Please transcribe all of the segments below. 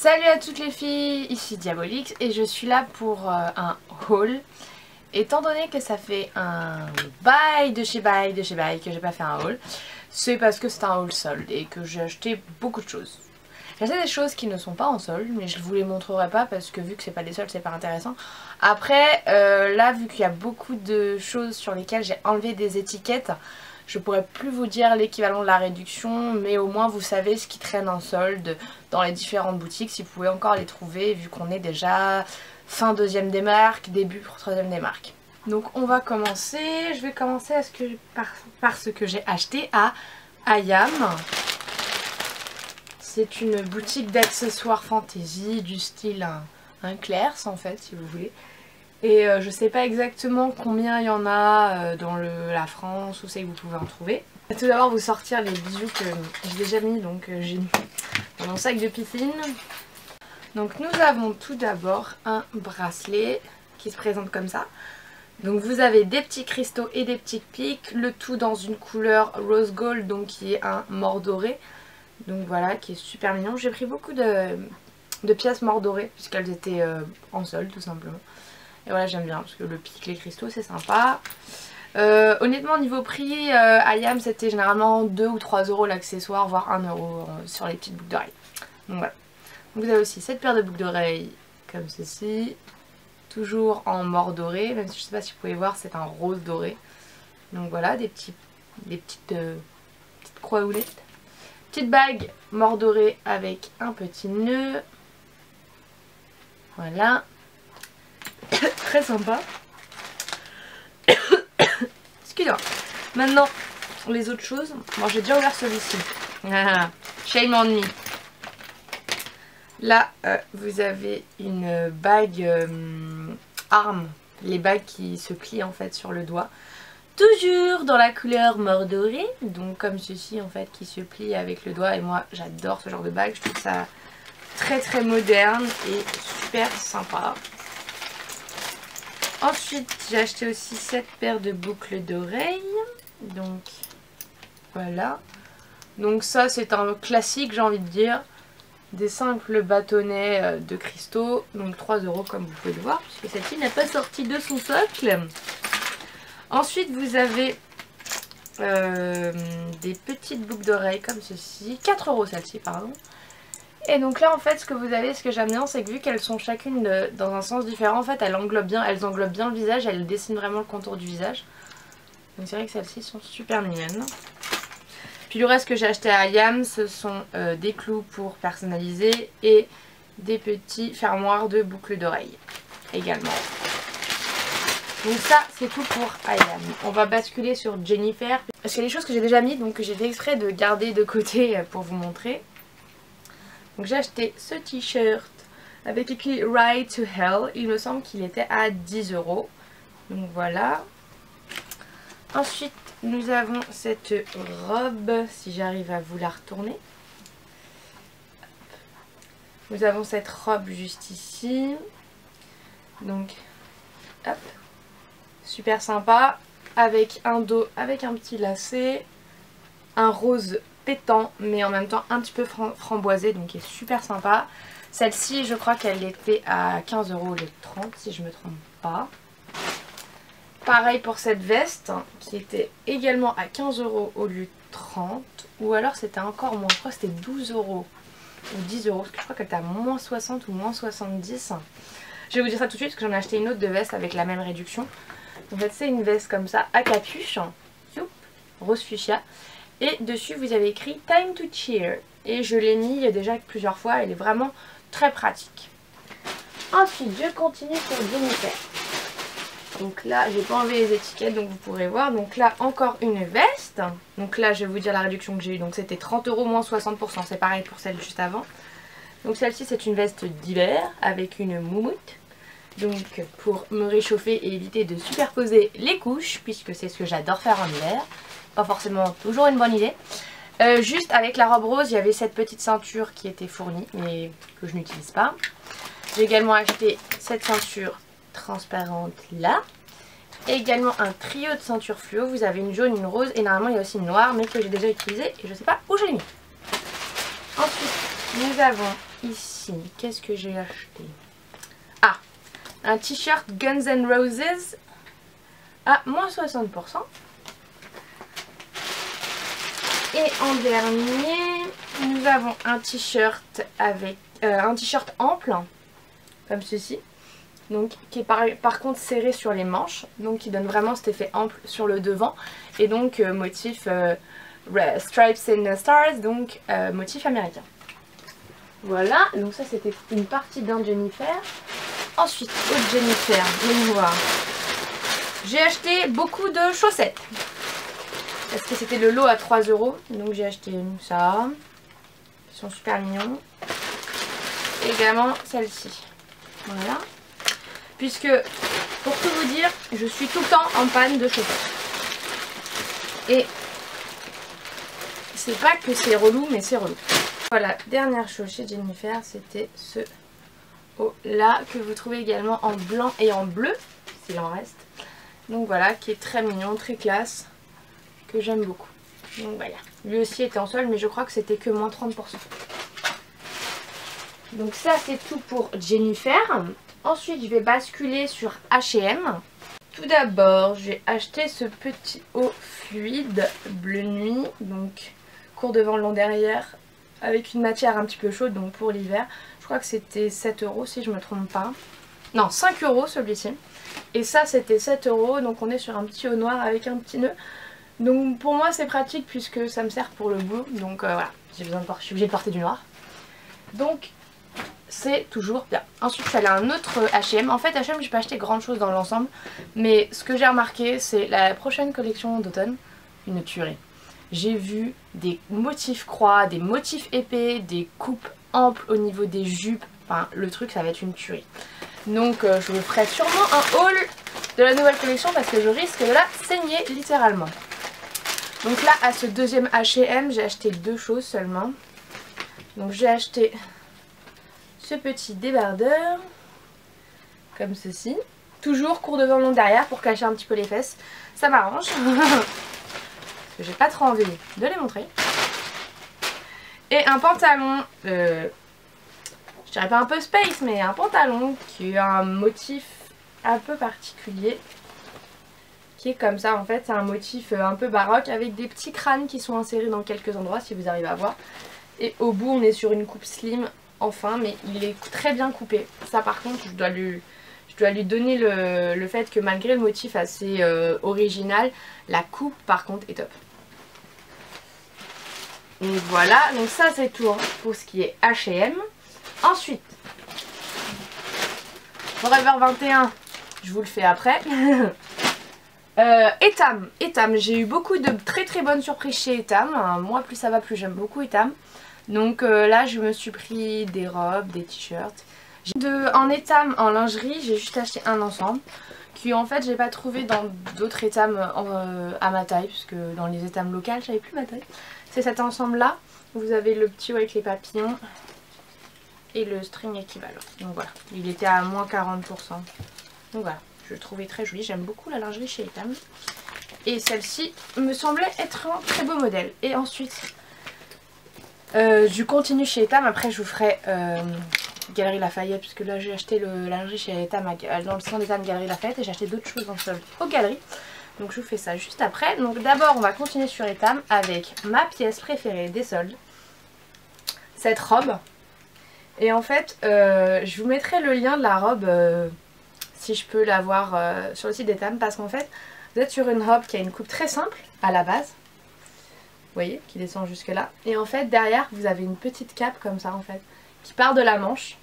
Salut à toutes les filles, ici Diabolix et je suis là pour un haul. Étant donné que ça fait un bail de chez bail que j'ai pas fait un haul, c'est parce que c'est un haul solde et que j'ai acheté beaucoup de choses. J'ai acheté des choses qui ne sont pas en solde, mais je vous les montrerai pas parce que vu que c'est pas des soldes, c'est pas intéressant. Après, là vu qu'il y a beaucoup de choses sur lesquelles j'ai enlevé des étiquettes, je pourrais plus vous dire l'équivalent de la réduction, mais au moins vous savez ce qui traîne en solde dans les différentes boutiques, si vous pouvez encore les trouver vu qu'on est déjà fin deuxième des marques, début pour troisième des marques. Donc on va commencer, je vais commencer par ce que j'ai acheté à Ayam. C'est une boutique d'accessoires fantasy du style un Claire's en fait si vous voulez. Et je sais pas exactement combien il y en a dans la France, où c'est que vous pouvez en trouver. Je vais tout d'abord vous sortir les bijoux que j'ai déjà mis, donc j'ai mis dans mon sac de piscine. Donc nous avons tout d'abord un bracelet qui se présente comme ça. Donc vous avez des petits cristaux et des petits pics, le tout dans une couleur rose gold, donc qui est un mort doré. Donc voilà, qui est super mignon. J'ai pris beaucoup de pièces mort dorées puisqu'elles étaient en solde tout simplement. Et voilà, j'aime bien parce que le pic, les cristaux, c'est sympa. Honnêtement, niveau prix, Ayam, c'était généralement 2 ou 3 euros l'accessoire, voire 1 euro sur les petites boucles d'oreilles. Donc voilà. Vous avez aussi cette paire de boucles d'oreilles comme ceci. Toujours en mort doré, même si je ne sais pas si vous pouvez voir, c'est un rose doré. Donc voilà, des petites croix houlettes. Petite bague mort dorée avec un petit nœud. Voilà. Très sympa. Excusez-moi. Maintenant, les autres choses. Bon, j'ai déjà ouvert celui-ci. Shame on me. Là, vous avez une bague arme. Les bagues qui se plient en fait sur le doigt. Toujours dans la couleur mort doré. Donc comme ceci en fait qui se plie avec le doigt. Et moi, j'adore ce genre de bague. Je trouve ça très très moderne et super sympa. Ensuite, j'ai acheté aussi cette paire de boucles d'oreilles. Donc, voilà. Donc ça, c'est un classique, j'ai envie de dire. Des simples bâtonnets de cristaux. Donc 3 euros comme vous pouvez le voir. Puisque celle-ci n'est pas sortie de son socle. Ensuite, vous avez des petites boucles d'oreilles comme ceci. 4 euros celle-ci, pardon. Et donc là en fait ce que vous avez, ce que j'aime bien, c'est que vu qu'elles sont chacune dans un sens différent, en fait elles englobent bien le visage, elles dessinent vraiment le contour du visage. Donc c'est vrai que celles-ci sont super mignonnes. Puis le reste que j'ai acheté à Ayam, ce sont des clous pour personnaliser et des petits fermoirs de boucles d'oreilles également. Donc ça c'est tout pour Ayam. On va basculer sur Jennifer. Parce qu'il y a des choses que j'ai déjà mis, donc que j'ai fait exprès de garder de côté pour vous montrer. Donc j'ai acheté ce t-shirt avec écrit Ride to Hell. Il me semble qu'il était à 10 euros. Donc voilà. Ensuite nous avons cette robe, si j'arrive à vous la retourner. Nous avons cette robe juste ici. Donc hop. Super sympa. Avec un dos, avec un petit lacet. Un rose pétant mais en même temps un petit peu framboisé, donc qui est super sympa. Celle-ci je crois qu'elle était à 15 euros au lieu de 30 si je me trompe pas. Pareil pour cette veste qui était également à 15 euros au lieu de 30, ou alors c'était encore moins, je crois que c'était 12 euros ou 10 euros parce que je crois qu'elle était à moins 60 ou moins 70. Je vais vous dire ça tout de suite parce que j'en ai acheté une autre de veste avec la même réduction. En fait c'est une veste comme ça à capuche, youp, rose fuchsia. Et dessus vous avez écrit Time to Cheer. Et je l'ai mis déjà plusieurs fois, elle est vraiment très pratique. Ensuite je continue sur Jennifer. Donc là j'ai pas enlevé les étiquettes donc vous pourrez voir. Donc là encore une veste. Donc là je vais vous dire la réduction que j'ai eue. Donc c'était 30 euros moins 60%. C'est pareil pour celle juste avant. Donc celle-ci c'est une veste d'hiver avec une moumoute. Donc pour me réchauffer et éviter de superposer les couches, puisque c'est ce que j'adore faire en hiver. Pas forcément toujours une bonne idée. Juste avec la robe rose, il y avait cette petite ceinture qui était fournie, mais que je n'utilise pas. J'ai également acheté cette ceinture transparente là. Et également un trio de ceintures fluo. Vous avez une jaune, une rose et normalement il y a aussi une noire, mais que j'ai déjà utilisée et je ne sais pas où je l'ai mis. Ensuite, nous avons ici, qu'est-ce que j'ai acheté? Ah, un t-shirt Guns N' Roses à moins 60%. Et en dernier, nous avons un t-shirt avec un t-shirt ample, comme ceci. Donc qui est par contre serré sur les manches, donc qui donne vraiment cet effet ample sur le devant. Et donc motif Stripes and Stars, donc motif américain. Voilà, donc ça c'était une partie d'un Jennifer. Ensuite, autre Jennifer, venez voir. J'ai acheté beaucoup de chaussettes. Parce que c'était le lot à 3 €. Donc j'ai acheté ça. Ils sont super mignons. Et également celle-ci. Voilà. Puisque, pour tout vous dire, je suis tout le temps en panne de chaussettes. Et c'est pas que c'est relou, mais c'est relou. Voilà, dernière chose chez Jennifer, c'était ce haut là que vous trouvez également en blanc et en bleu, s'il en reste. Donc voilà, qui est très mignon, très classe, que j'aime beaucoup. Donc voilà, lui aussi était en solde, mais je crois que c'était que moins 30%. Donc ça c'est tout pour Jennifer. Ensuite je vais basculer sur H&M. Tout d'abord j'ai acheté ce petit haut fluide bleu nuit, donc court devant, long derrière, avec une matière un petit peu chaude, donc pour l'hiver. Je crois que c'était 7 € si je me trompe pas. Non, 5 € celui-ci. Et ça c'était 7 €, donc on est sur un petit haut noir avec un petit nœud. Donc pour moi c'est pratique puisque ça me sert pour le boulot. Donc voilà, je suis obligée de porter du noir. Donc c'est toujours bien. Ensuite je suis allée à un autre H&M. En fait H&M j'ai pas acheté grand chose dans l'ensemble. Mais ce que j'ai remarqué c'est la prochaine collection d'automne, une tuerie. J'ai vu des motifs croix, des motifs épais, des coupes amples au niveau des jupes. Enfin le truc ça va être une tuerie. Donc je vous ferai sûrement un haul de la nouvelle collection parce que je risque de la saigner littéralement. Donc là à ce deuxième H&M j'ai acheté deux choses seulement. Donc j'ai acheté ce petit débardeur comme ceci. Toujours court devant, long derrière pour cacher un petit peu les fesses. Ça m'arrange. Parce que j'ai pas trop envie de les montrer. Et un pantalon, je dirais pas un peu space, mais un pantalon qui a un motif un peu particulier. Qui est comme ça en fait, c'est un motif un peu baroque avec des petits crânes qui sont insérés dans quelques endroits si vous arrivez à voir. Et au bout on est sur une coupe slim enfin, mais il est très bien coupé. Ça par contre je dois lui donner le fait que malgré le motif assez original, la coupe par contre est top. Et voilà, donc ça c'est tout pour ce qui est H&M. Ensuite, Forever 21, je vous le fais après. Etam, j'ai eu beaucoup de très très bonnes surprises chez Etam. Moi plus ça va plus j'aime beaucoup Etam. Donc là je me suis pris des robes, des t-shirts. En Etam, en lingerie, j'ai juste acheté un ensemble qui en fait j'ai pas trouvé dans d'autres Etam à ma taille, puisque dans les Etam locales j'avais plus ma taille. C'est cet ensemble là, vous avez le petit haut avec les papillons et le string équivalent. Donc voilà, il était à moins 40%. Donc voilà, je le trouvais très joli, j'aime beaucoup la lingerie chez Etam. Et celle-ci me semblait être un très beau modèle. Et ensuite, je continue chez Etam, après je vous ferai Galerie Lafayette, puisque là j'ai acheté la lingerie chez Etam dans le centre d'Etam Galerie Lafayette et j'ai acheté d'autres choses en solde aux galeries. Donc je vous fais ça juste après. Donc d'abord on va continuer sur Etam avec ma pièce préférée des soldes, cette robe. Et en fait je vous mettrai le lien de la robe si je peux l'avoir sur le site d'Etam, parce qu'en fait vous êtes sur une robe qui a une coupe très simple à la base. Vous voyez, qui descend jusque là. Et en fait derrière vous avez une petite cape comme ça en fait, qui part de la manche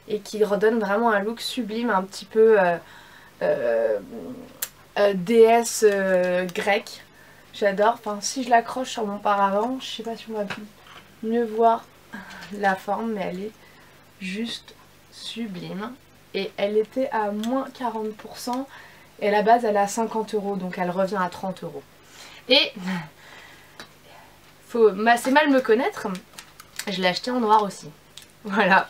et qui redonne vraiment un look sublime, un petit peu déesse grecque. J'adore. Enfin si je l'accroche sur mon paravent, je sais pas si on va mieux voir la forme, mais elle est juste sublime. Et elle était à moins 40% et à la base elle est à 50 €, donc elle revient à 30 €. Et faut assez mal me connaître, je l'ai acheté en noir aussi. Voilà,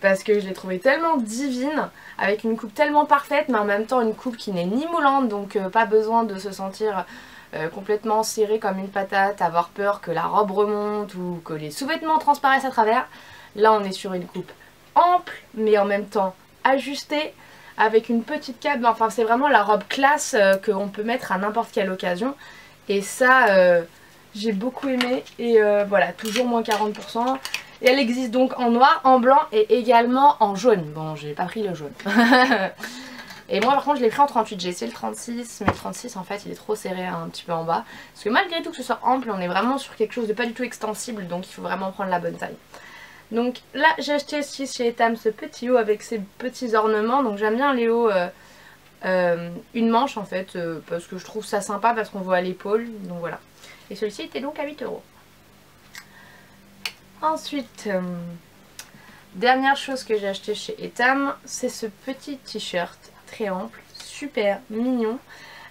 parce que je l'ai trouvée tellement divine, avec une coupe tellement parfaite, mais en même temps une coupe qui n'est ni moulante, donc pas besoin de se sentir complètement serré comme une patate, avoir peur que la robe remonte ou que les sous-vêtements transparaissent à travers. Là on est sur une coupe ample mais en même temps ajustée avec une petite cape. Enfin c'est vraiment la robe classe qu'on peut mettre à n'importe quelle occasion. Et ça j'ai beaucoup aimé. Et voilà, toujours moins 40%. Et elle existe donc en noir, en blanc et également en jaune. Bon, j'ai pas pris le jaune. Et moi par contre je l'ai pris en 38, j'ai essayé le 36, mais le 36 en fait il est trop serré un petit peu en bas. Parce que malgré tout que ce soit ample, on est vraiment sur quelque chose de pas du tout extensible, donc il faut vraiment prendre la bonne taille. Donc là j'ai acheté aussi chez Etam ce petit haut avec ses petits ornements, donc j'aime bien les hauts une manche en fait, parce que je trouve ça sympa parce qu'on voit à l'épaule, donc voilà. Et celui-ci était donc à 8 €. Ensuite, dernière chose que j'ai acheté chez Etam, c'est ce petit t-shirt très ample, super mignon,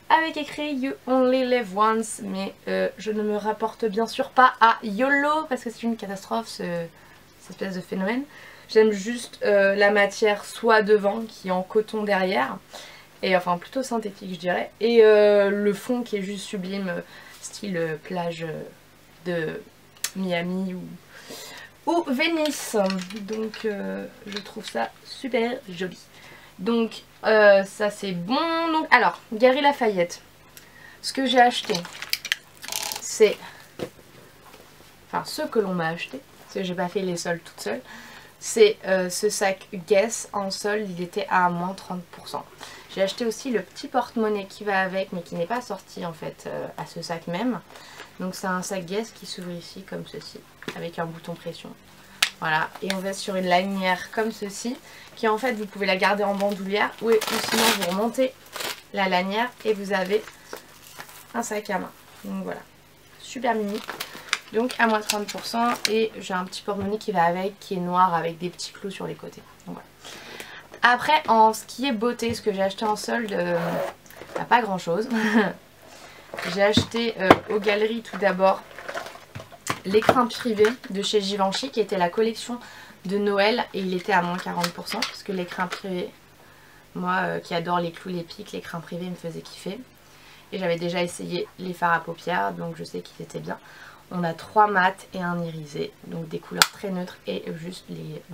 avec écrit You Only Live Once, mais je ne me rapporte bien sûr pas à YOLO parce que c'est une catastrophe cette espèce de phénomène. J'aime juste la matière soie devant qui est en coton derrière, et enfin plutôt synthétique je dirais, et le fond qui est juste sublime, style plage de Miami ou Venise, donc je trouve ça super joli. Donc ça c'est bon. Donc, alors Galeries Lafayette, ce que j'ai acheté c'est, enfin ce que l'on m'a acheté, parce que j'ai pas fait les soldes toute seule, c'est ce sac Guess en solde, il était à moins 30%. J'ai acheté aussi le petit porte-monnaie qui va avec mais qui n'est pas sorti en fait à ce sac même. Donc c'est un sac Guess qui s'ouvre ici comme ceci avec un bouton pression. Voilà, et on va sur une lanière comme ceci qui en fait vous pouvez la garder en bandoulière ou sinon vous remontez la lanière et vous avez un sac à main. Donc voilà, super mini. Donc à moins 30% et j'ai un petit porte-monnaie qui va avec, qui est noir avec des petits clous sur les côtés. Donc voilà. Après en ce qui est beauté, ce que j'ai acheté en solde, pas grand chose. J'ai acheté aux galeries tout d'abord l'écrin privé de chez Givenchy qui était la collection de Noël et il était à moins 40% parce que l'écrin privé, moi qui adore les clous, les pics, l'écrin privé me faisait kiffer. Et j'avais déjà essayé les fards à paupières donc je sais qu'ils étaient bien. On a 3 mats et un irisé, donc des couleurs très neutres et juste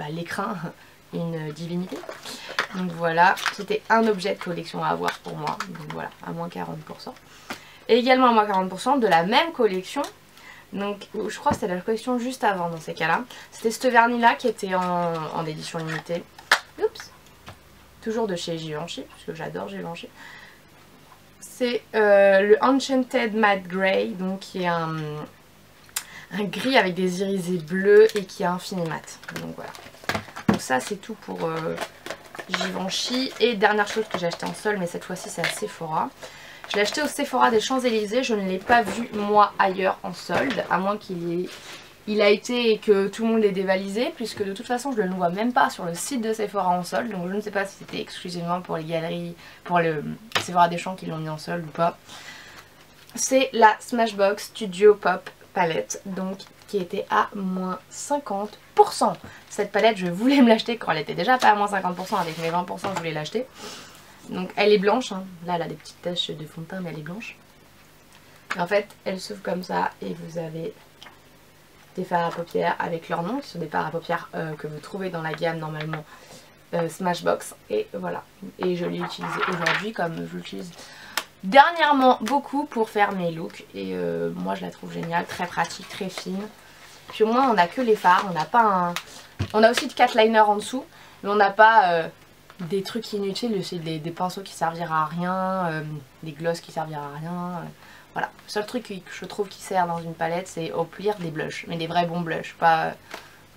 l'écrin, une divinité. Donc voilà, c'était un objet de collection à avoir pour moi, donc voilà, à moins 40%. Et également à moins 40% de la même collection, donc je crois que c'était la collection juste avant dans ces cas-là. C'était ce vernis là qui était en édition limitée. Oups. Toujours de chez Givenchy, parce que j'adore Givenchy. C'est le Enchanted Matte Grey, donc qui est un gris avec des irisés bleus et qui a un fini mat. Donc voilà. Donc ça c'est tout pour Givenchy. Et dernière chose que j'ai acheté en solde, mais cette fois-ci c'est à Sephora. Je l'ai acheté au Sephora des Champs-Élysées, je ne l'ai pas vu moi ailleurs en solde, à moins qu'il a été et que tout le monde l'ait dévalisé, puisque de toute façon je ne le vois même pas sur le site de Sephora en solde, donc je ne sais pas si c'était exclusivement pour les galeries, pour le Sephora des Champs qui l'ont mis en solde ou pas. C'est la Smashbox Studio Pop palette, donc qui était à moins 50%. Cette palette je voulais me l'acheter quand elle était déjà pas à moins 50%, avec mes 20% je voulais l'acheter. Donc elle est blanche, hein. Là elle a des petites taches de fond de teint mais elle est blanche. Et en fait elle s'ouvre comme ça et vous avez des fards à paupières avec leur nom, qui sont des fards à paupières que vous trouvez dans la gamme normalement Smashbox. Et voilà, et je l'ai utilisé aujourd'hui comme je l'utilise dernièrement beaucoup pour faire mes looks. Et moi je la trouve géniale, très pratique, très fine. Puis au moins on n'a que les fards, on n'a pas un... On a aussi de cat liner en dessous, mais on n'a pas... des trucs inutiles, des pinceaux qui serviraient à rien, des glosses qui serviraient à rien, voilà. Le seul truc que je trouve qui sert dans une palette c'est au pire des blushs, mais des vrais bons blushs, pas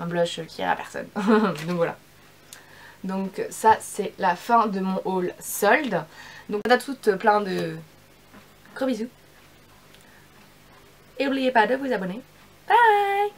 un blush qui ira à personne. Donc voilà. Donc ça c'est la fin de mon haul solde. Donc on a toutes plein de gros bisous. Et n'oubliez pas de vous abonner. Bye!